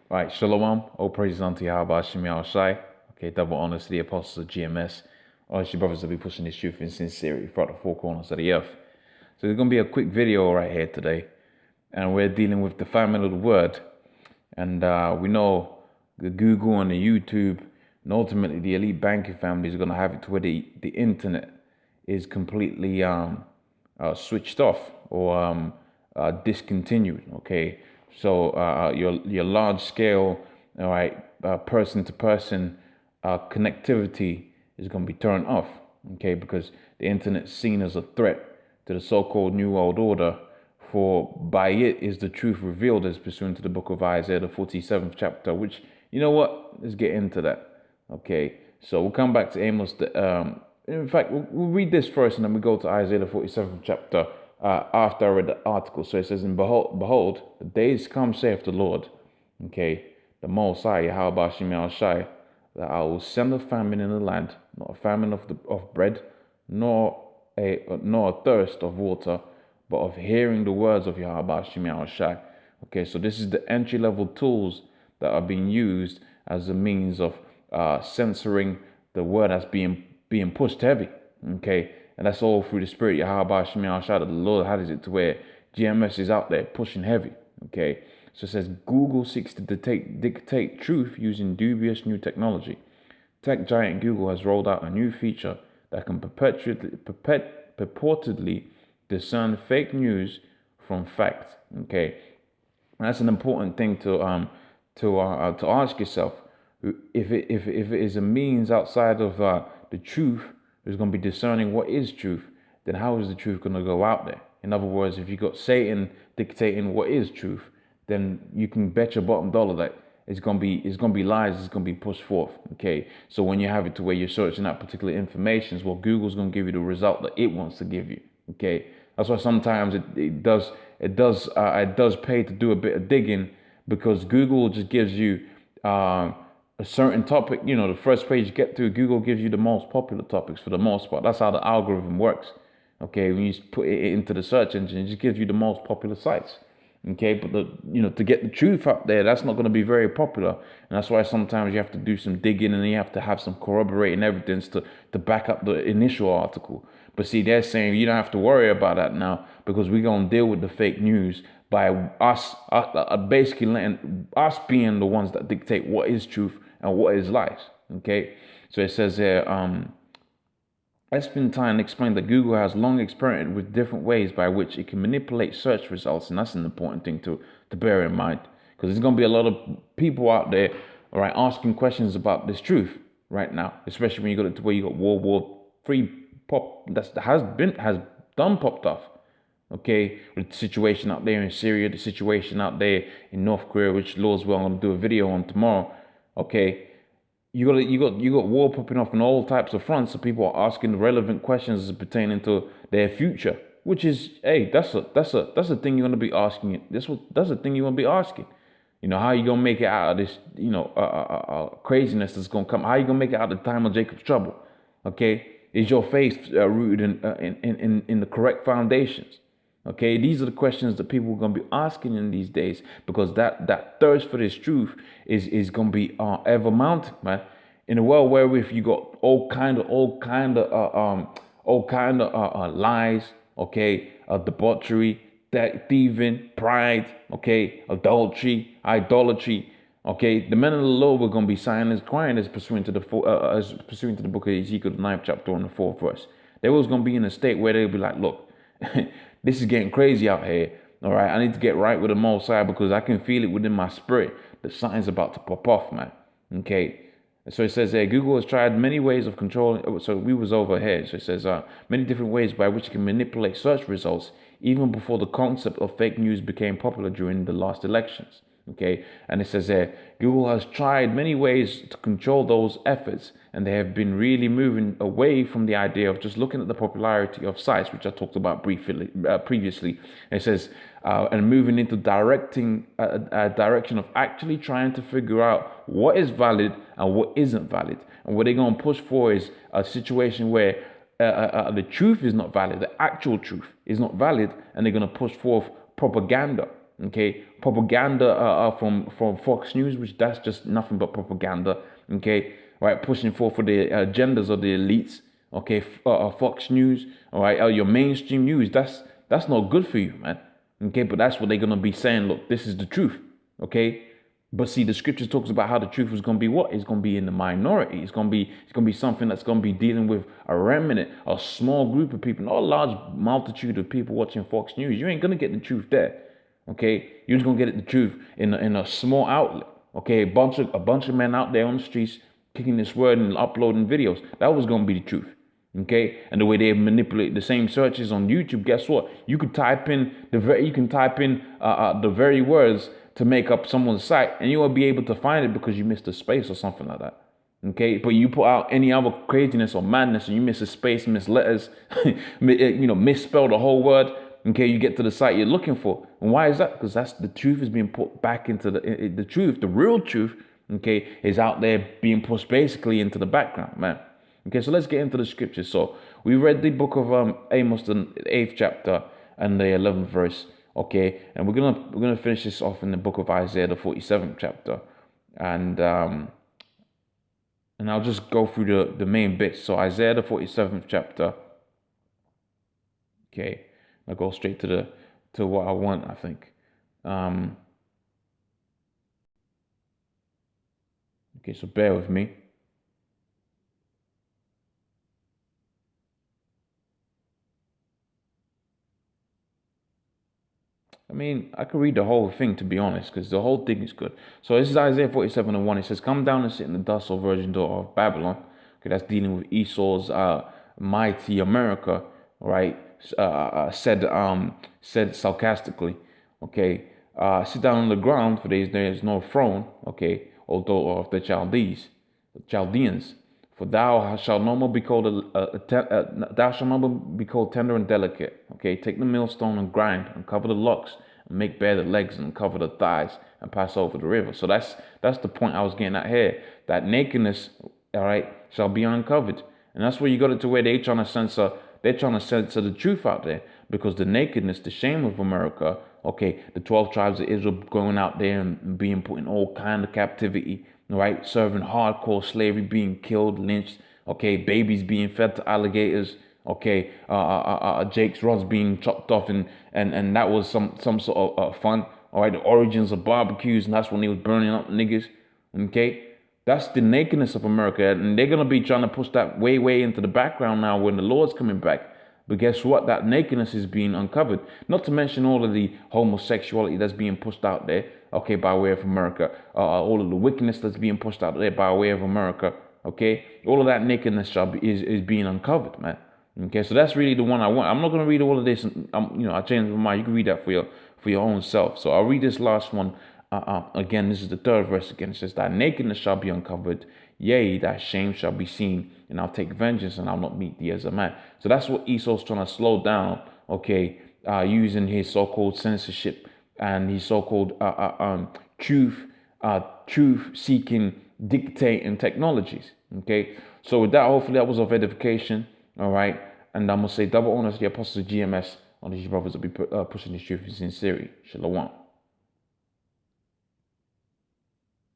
Right, Shalom. All praises unto Yahweh Shemi Al Shai. Okay, double honors to the apostles of GMS. All your brothers will be pushing this truth in sincerity throughout the four corners of the earth. So there's going to be a quick video right here today. And we're dealing with the famine of the word. And we know the Google and the YouTube and ultimately the elite banking families are going to have it to where the internet is completely switched off or discontinued. Okay, so your large scale, all right, person to person connectivity is going to be turned off. Okay, because the internet is seen as a threat to the so-called New World Order. For by it is the truth revealed, as pursuant to the book of Isaiah, the 47th chapter. Which, you know what? Let's get into that. Okay, so we'll come back to Amos. In fact, we'll read this first, and then we go to Isaiah, the 47th chapter. After I read the article, so it says, "And behold, the days come, saith the Lord, okay, the Most High, Yahweh Shemi Al Shai, that I will send a famine in the land, not a famine of bread, nor a thirst of water, but of hearing the words of Yahweh Shemi Al Shai." Okay, so this is the entry level tools that are being used as a means of censoring the word that's being pushed heavy. Okay, and that's all through the Spirit, Yahweh Shemi Al Shai, that the Lord has it to where GMS is out there pushing heavy. Okay, so it says Google seeks to dictate truth using dubious new technology. Tech giant Google has rolled out a new feature that can purportedly discern fake news from fact. Okay, and that's an important thing to ask yourself. If it is a means outside of the truth, who's going to be discerning what is truth, then how is the truth going to go out there? In other words, if you got Satan dictating what is truth, then you can bet your bottom dollar that it's gonna be lies. It's gonna be pushed forth. Okay, so when you have it to where you're searching out particular information, well, Google's gonna give you the result that it wants to give you. Okay, that's why sometimes it does pay to do a bit of digging, because Google just gives you a certain topic. You know, the first page you get to, Google gives you the most popular topics for the most part. That's how the algorithm works. Okay, when you put it into the search engine, it just gives you the most popular sites. Okay, but to get the truth up there, that's not going to be very popular, and that's why sometimes you have to do some digging and you have to have some corroborating evidence to back up the initial article. But see, they're saying you don't have to worry about that now, because we're going to deal with the fake news by us basically letting us being the ones that dictate what is truth and what is lies. Okay, so it says here, Espentine explained that Google has long experimented with different ways by which it can manipulate search results, and that's an important thing to bear in mind, because there's going to be a lot of people out there, all right, asking questions about this truth right now, especially when you got it to where you got World War III pop has done popped off. Okay, with the situation out there in Syria, the situation out there in North Korea, which Lord's well, I'm going to do a video on tomorrow. Okay, you got war popping off on all types of fronts, so people are asking relevant questions pertaining to their future, which is, hey, that's a thing you're gonna be asking. That's a thing you want to be asking. You know, how you gonna make it out of this, craziness that's gonna come? How you gonna make it out of the time of Jacob's trouble? Okay, is your faith rooted in the correct foundations? Okay, these are the questions that people are gonna be asking in these days, because that thirst for this truth is gonna be ever mounting, man. In a world where if you got all kind of lies, okay, debauchery, thieving, pride, okay, adultery, idolatry. Okay, the men of the Lord were going to be sighing and crying, as pursuant to the book of Ezekiel, the 9th chapter and the 4th verse. They was going to be in a state where they'll be like, look, this is getting crazy out here. All right, I need to get right with the Most High, because I can feel it within my spirit that something's about to pop off, man. Okay, so it says there, Google has tried many ways of controlling. So we was over here. So it says many different ways by which it can manipulate search results, even before the concept of fake news became popular during the last elections. Okay, and it says there, Google has tried many ways to control those efforts, and they have been really moving away from the idea of just looking at the popularity of sites, which I talked about briefly previously. And it says, and moving into directing a direction of actually trying to figure out what is valid and what isn't valid. And what they're going to push for is a situation where the truth is not valid, the actual truth is not valid, and they're going to push forth propaganda. Okay, propaganda from Fox News, which that's just nothing but propaganda. Okay, right, pushing forth for the agendas of the elites. Okay, Fox News, all right, your mainstream news. That's not good for you, man. Okay, but that's what they're gonna be saying. Look, this is the truth. Okay, but see, the scripture talks about how the truth is going to be what? It's going to be in the minority. It's going to be something that's going to be dealing with a remnant, a small group of people, not a large multitude of people watching Fox News. You ain't going to get the truth there. Okay, you're just going to get the truth in a small outlet. Okay, a bunch of men out there on the streets kicking this word and uploading videos. That was going to be the truth. Okay, and the way they manipulate the same searches on YouTube, guess what? You could type in the very words to make up someone's site, and you won't be able to find it because you missed a space or something like that. Okay, but you put out any other craziness or madness, and you miss a space, miss letters, misspell the whole word. Okay, you get to the site you're looking for, and why is that? Because that's the truth is being put back into the truth, the real truth. Okay, is out there being pushed basically into the background, man. Okay, so let's get into the scriptures. So we read the book of Amos, the 8th chapter and the 11th verse. Okay, and we're gonna finish this off in the book of Isaiah, the 47th chapter, and I'll just go through the main bits. So Isaiah, the 47th chapter. Okay, I'll go straight to what I want. I think. Okay, so bear with me. I mean, I could read the whole thing, to be honest, because the whole thing is good. So this is Isaiah 47:1. It says, "Come down and sit in the dust, O virgin daughter of Babylon." Okay, that's dealing with Esau's mighty America, right? Said sarcastically. Okay, sit down on the ground, for there is no throne. Okay, O daughter of the Chaldeans. For thou shalt no more be called thou shalt no more be called tender and delicate. Okay, take the millstone and grind and cover the locks and make bare the legs and cover the thighs and pass over the river. So that's the point I was getting at here. That nakedness, all right, shall be uncovered, and that's where you got it to where they're trying to censor the truth out there, because the nakedness, the shame of America. Okay, the 12 tribes of Israel going out there and being put in all kind of captivity, right? Serving hardcore slavery, being killed, lynched. Okay, babies being fed to alligators. Okay, Jake's rods being chopped off, and that was some sort of fun. All right, the origins of barbecues, and that's when they was burning up niggas. Okay, that's the nakedness of America, and they're gonna be trying to push that way into the background now when the Lord's coming back. But guess what? That nakedness is being uncovered. Not to mention all of the homosexuality that's being pushed out there, okay, by way of America. All of the wickedness that's being pushed out there by way of America, okay? All of that nakedness is being uncovered, man. Okay, so that's really the one I want. I'm not going to read all of this. I changed my mind. You can read that for your own self. So I'll read this last one. Again, this is the 3rd verse again. It says, "Thy nakedness shall be uncovered, yea, thy shame shall be seen, and I'll take vengeance, and I'll not meet thee as a man." So that's what Esau's trying to slow down, okay, using his so-called censorship and his so-called truth-seeking dictating technologies, okay? So with that, hopefully that was of edification, all right? And I'm going to say double honors to the apostles of GMS, on these brothers will be pushing this truth in sincerity. Shalom.